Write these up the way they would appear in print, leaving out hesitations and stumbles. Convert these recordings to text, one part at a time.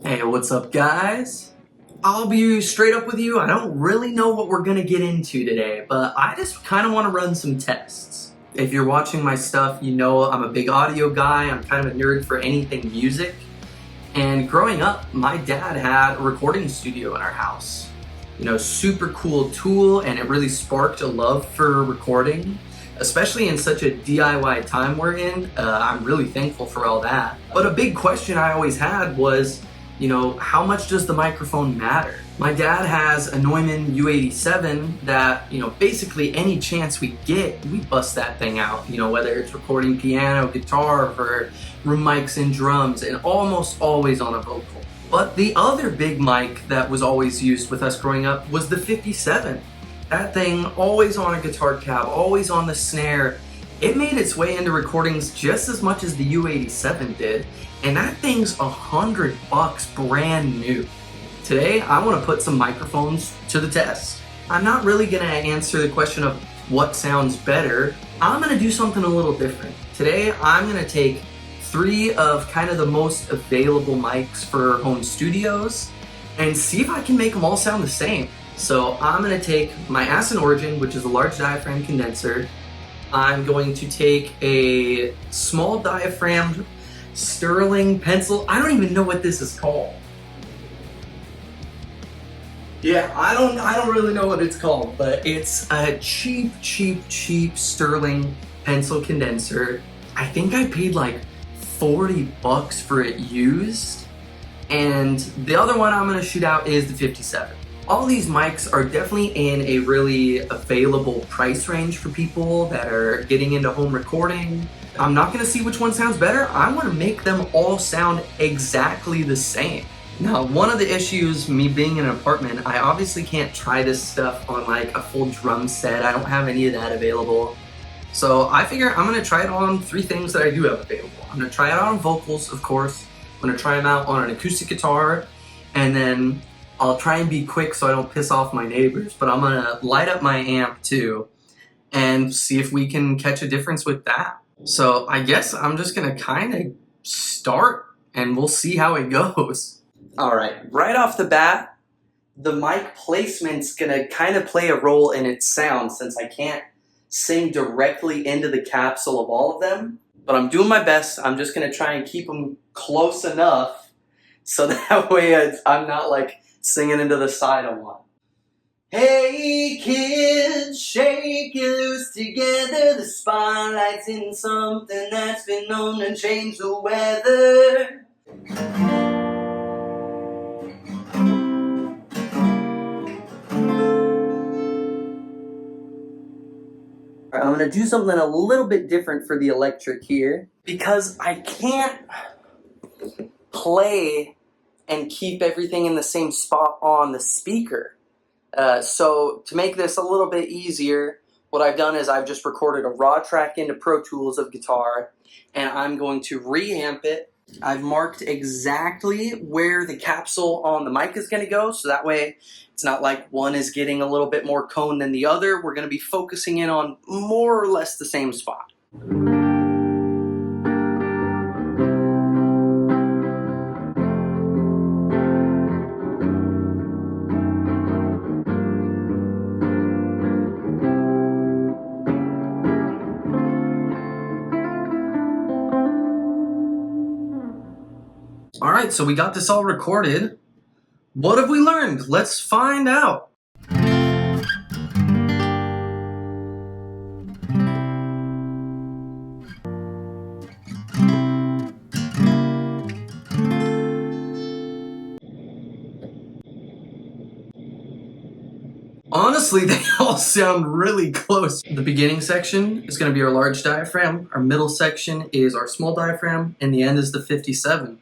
Hey, what's up, guys? I'll be straight up with you. I don't really know what we're gonna get into today, but I just kind of want to run some tests. If you're watching my stuff, you know I'm a big audio guy. I'm kind of a nerd for anything music. And growing up, my dad had a recording studio in our house. You know, super cool tool, and it really sparked a love for recording, especially in such a DIY time we're in. I'm really thankful for all that. But a big question I always had was, how much does the microphone matter? My dad has a Neumann U87 that, basically any chance we get, we bust that thing out. Whether it's recording piano, guitar, for room mics and drums, and almost always on a vocal. But the other big mic that was always used with us growing up was the 57. That thing always on a guitar cab, always on the snare. It made its way into recordings just as much as the U87 did, and that thing's $100 brand new. Today, I want to put some microphones to the test. I'm not really going to answer the question of what sounds better. I'm going to do something a little different. Today, I'm going to take 3 of kind of the most available mics for home studios and see if I can make them all sound the same. So I'm going to take my Asin Origin, which is a large diaphragm condenser. I'm going to take a small diaphragm Sterling pencil. I don't even know what this is called. Yeah, I don't really know what it's called, but it's a cheap Sterling pencil condenser. I think I paid like $40 for it used. And the other one I'm gonna shoot out is the 57. All these mics are definitely in a really available price range for people that are getting into home recording. I'm not gonna see which one sounds better. I wanna make them all sound exactly the same. Now, one of the issues, me being in an apartment, I obviously can't try this stuff on like a full drum set. I don't have any of that available. So I figure I'm gonna try it on 3 things that I do have available. I'm gonna try it out on vocals, of course. I'm gonna try them out on an acoustic guitar, and then I'll try and be quick so I don't piss off my neighbors, but I'm gonna light up my amp too and see if we can catch a difference with that. So I guess I'm just gonna kind of start and we'll see how it goes. All right off the bat, the mic placement's gonna kind of play a role in its sound since I can't sing directly into the capsule of all of them, but I'm doing my best. I'm just gonna try and keep them close enough so that way I'm not like singing into the side I want. Hey kids, shake you loose together. The spotlight's in something that's been known to change the weather. I'm gonna do something a little bit different for the electric here because I can't play and keep everything in the same spot on the speaker. So to make this a little bit easier, what I've done is I've just recorded a raw track into Pro Tools of guitar, and I'm going to reamp it. I've marked exactly where the capsule on the mic is going to go, so that way it's not like one is getting a little bit more cone than the other. We're going to be focusing in on more or less the same spot. All right, so we got this all recorded. What have we learned? Let's find out. Honestly, they all sound really close. The beginning section is going to be our large diaphragm, our middle section is our small diaphragm, and the end is the 57.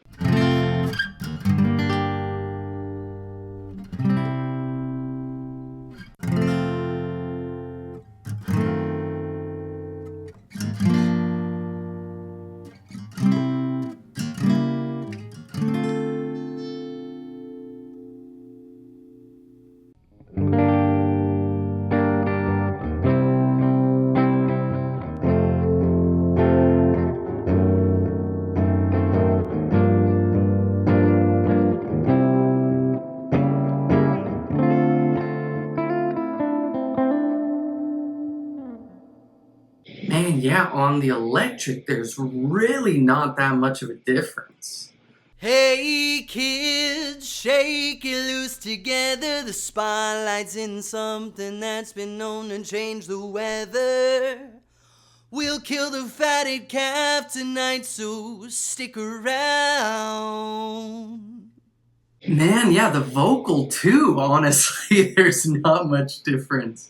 yeah, on the electric, there's really not that much of a difference. Hey kids, shake it loose together. The spotlight's in something that's been known to change the weather. We'll kill the fatted calf tonight, so stick around. Man, yeah, the vocal too, honestly, there's not much difference.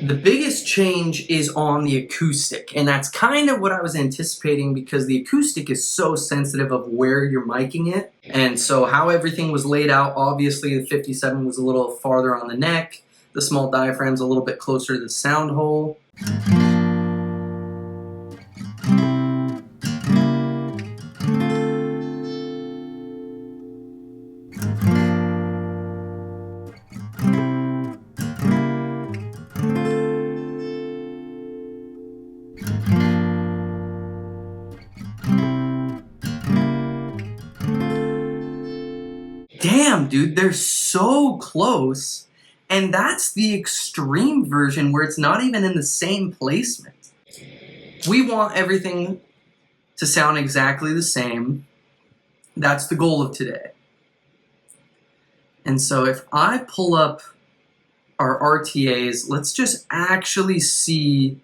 The biggest change is on the acoustic, and that's kind of what I was anticipating because the acoustic is so sensitive of where you're miking it. And so how everything was laid out, obviously the 57 was a little farther on the neck, the small diaphragm's a little bit closer to the sound hole. Damn, dude, they're so close. And that's the extreme version where it's not even in the same placement. We want everything to sound exactly the same. That's the goal of today. And so if I pull up our RTAs, let's just actually see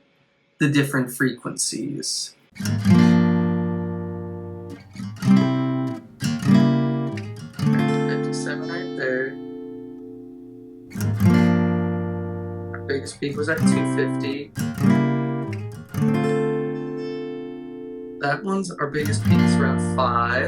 the different frequencies. 57 right there. Our biggest peak was at 250. That one's our biggest peak is around 5.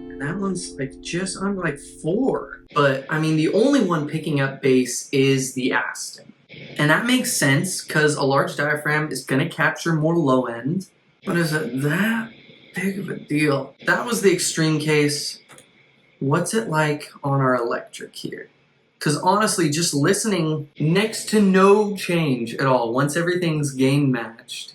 And that one's like just under like 4. But I mean, the only one picking up bass is the Aston. And that makes sense because a large diaphragm is going to capture more low end. But is it that big of a deal? That was the extreme case. What's it like on our electric here? Because honestly, just listening, next to no change at all once everything's gain matched.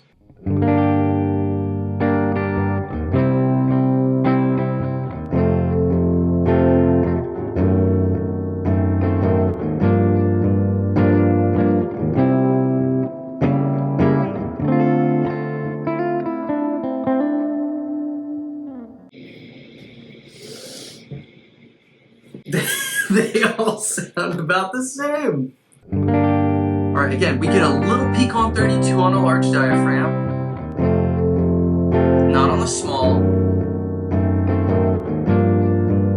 They all sound about the same. All right, again, we get a little peak on 32 on a large diaphragm, not on the small,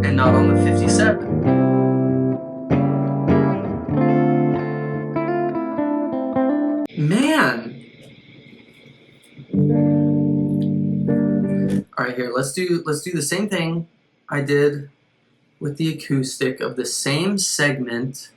and not on the 57. Man. All right, here, let's do the same thing I did with the acoustic of the same segment.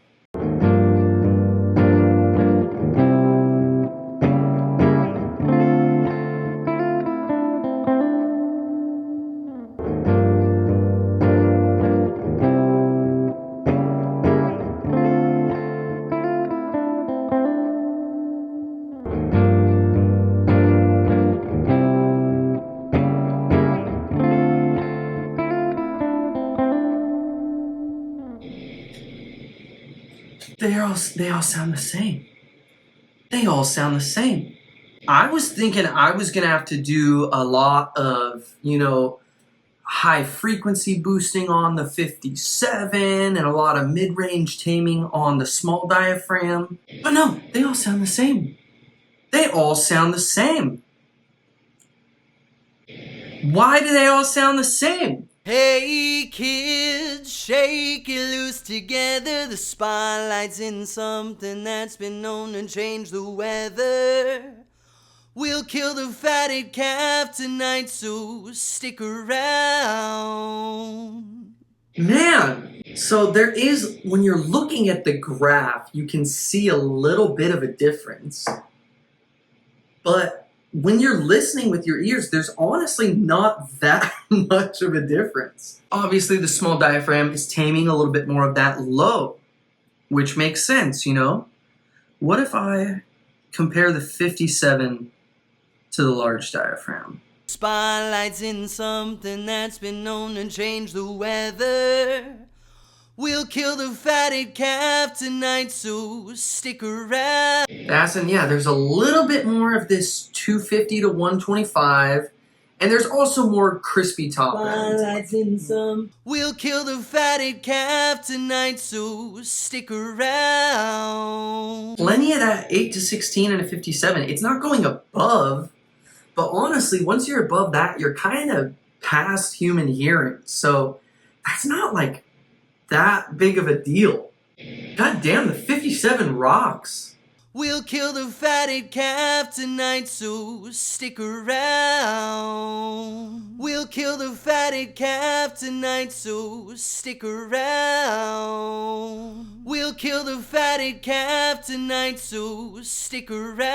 They all sound the same. They all sound the same. I was thinking I was gonna have to do a lot of, high frequency boosting on the 57 and a lot of mid-range taming on the small diaphragm. But no, they all sound the same. They all sound the same. Why do they all sound the same? Hey kids, shake it loose together. The spotlight's in something that's been known to change the weather. We'll kill the fatted calf tonight, so stick around. Man, so there is, when you're looking at the graph, you can see a little bit of a difference. But when you're listening with your ears, there's honestly not that much of a difference. Obviously, the small diaphragm is taming a little bit more of that low, which makes sense, What if I compare the 57 to the large diaphragm? Spotlight's in something that's been known to change the weather. We'll kill the fatted calf tonight, so stick around. And yeah, there's a little bit more of this 250 to 125, and there's also more crispy top end. We'll kill the fatted calf tonight, so stick around. Plenty of that 8 to 16 and a 57. It's not going above, but honestly, once you're above that, you're kind of past human hearing. So that's not like that big of a deal. God damn, the 57 rocks. We'll kill the fatted calf tonight, so stick around. We'll kill the fatted calf tonight, so stick around. We'll kill the fatted calf tonight, so stick around.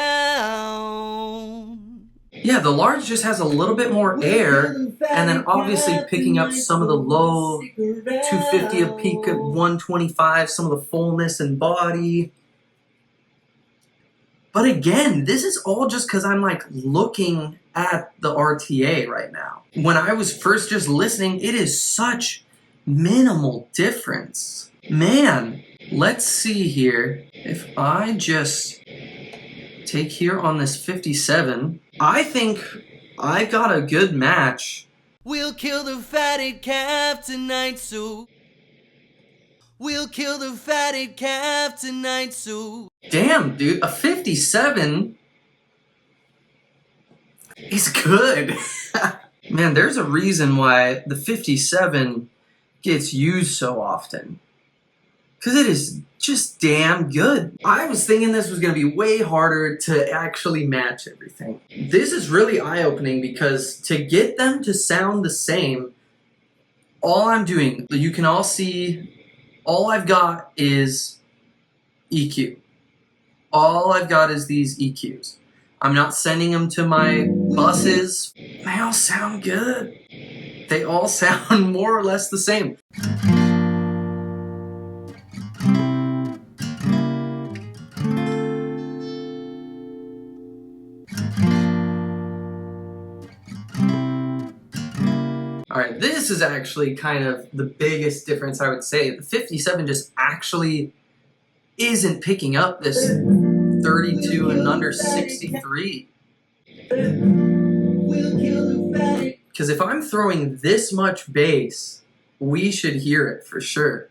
Yeah, the large just has a little bit more air, and then obviously picking up some of the low 250, a peak at 125, some of the fullness and body. But again, this is all just because I'm like looking at the RTA right now. When I was first just listening, it is such minimal difference. Man, let's see here. If I just take here on this 57, I think I got a good match. We'll kill the fatted calf tonight, so we'll kill the fatted calf tonight, so. Damn, dude, a 57 is good. Man, there's a reason why the 57 gets used so often. Because it is just damn good. I was thinking this was going to be way harder to actually match everything. This is really eye-opening because to get them to sound the same, all I'm doing, you can all see, all I've got is EQ. All I've got is these EQs. I'm not sending them to my buses. They all sound good. They all sound more or less the same. Alright, this is actually kind of the biggest difference I would say. The 57 just actually isn't picking up this 32 and under 63. Because if I'm throwing this much bass, we should hear it for sure.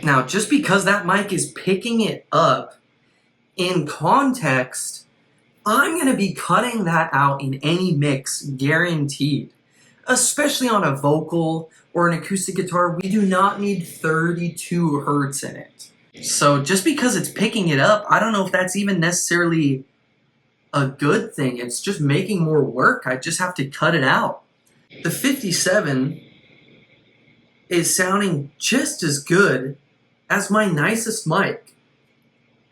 Now, just because that mic is picking it up, in context, I'm going to be cutting that out in any mix, guaranteed. Especially on a vocal or an acoustic guitar, we do not need 32 hertz in it. So just because it's picking it up, I don't know if that's even necessarily a good thing. It's just making more work. I just have to cut it out. The 57 is sounding just as good as my nicest mic.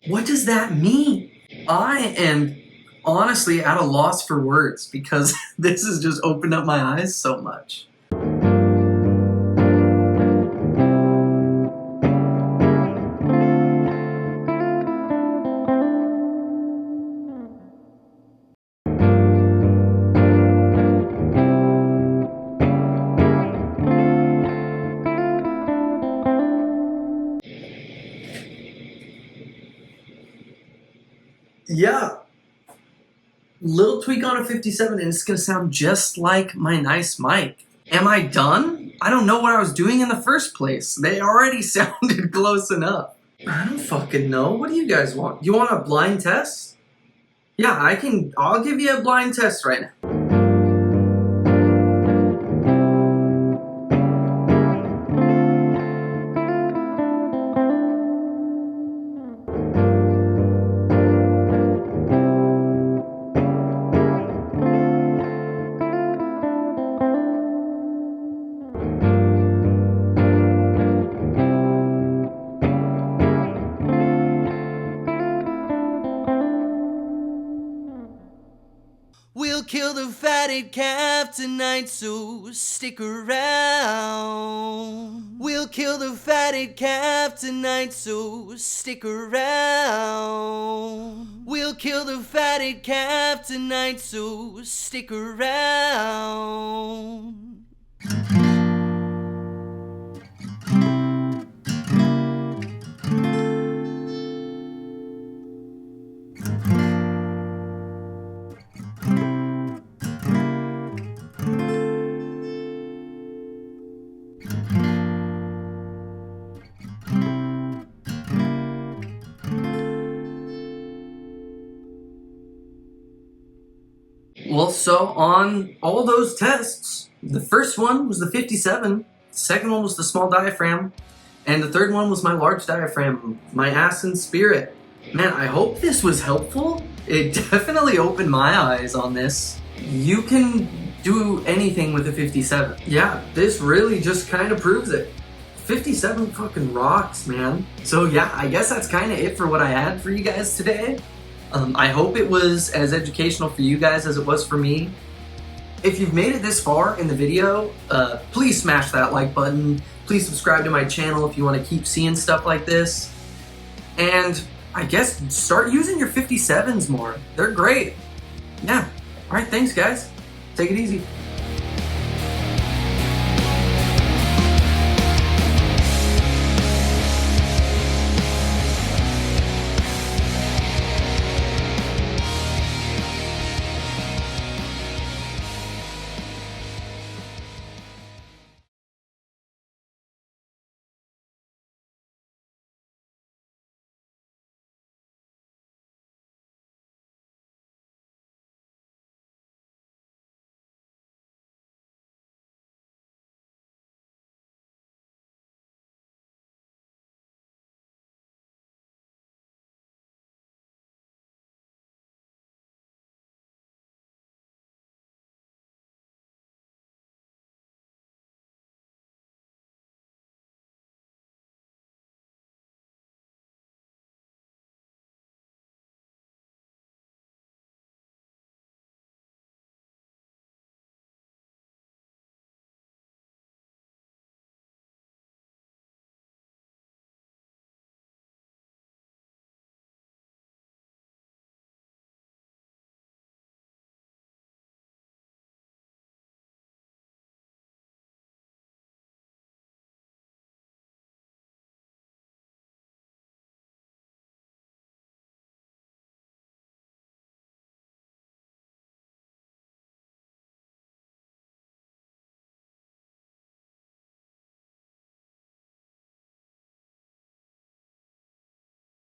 What does that mean? I am honestly at a loss for words because this has just opened up my eyes so much. Yeah. Little tweak on a 57 and it's going to sound just like my nice mic. Am I done? I don't know what I was doing in the first place. They already sounded close enough. I don't fucking know. What do you guys want? You want a blind test? Yeah, I'll give you a blind test right now. We'll kill the fatted calf tonight, so stick around. We'll kill the fatted calf tonight, so stick around. We'll kill the fatted calf tonight, so stick around. so on all those tests, the first one was the 57, the second one was the small diaphragm, and the third one was my large diaphragm, my ass and spirit. Man, I hope this was helpful. It definitely opened my eyes on this. You can do anything with a 57. Yeah, this really just kind of proves it. 57 fucking rocks, man. So yeah, I guess that's kind of it for what I had for you guys today. I hope it was as educational for you guys as it was for me. If you've made it this far in the video, please smash that like button. Please subscribe to my channel if you want to keep seeing stuff like this. And I guess start using your 57s more. They're great. Yeah. All right, thanks guys. Take it easy.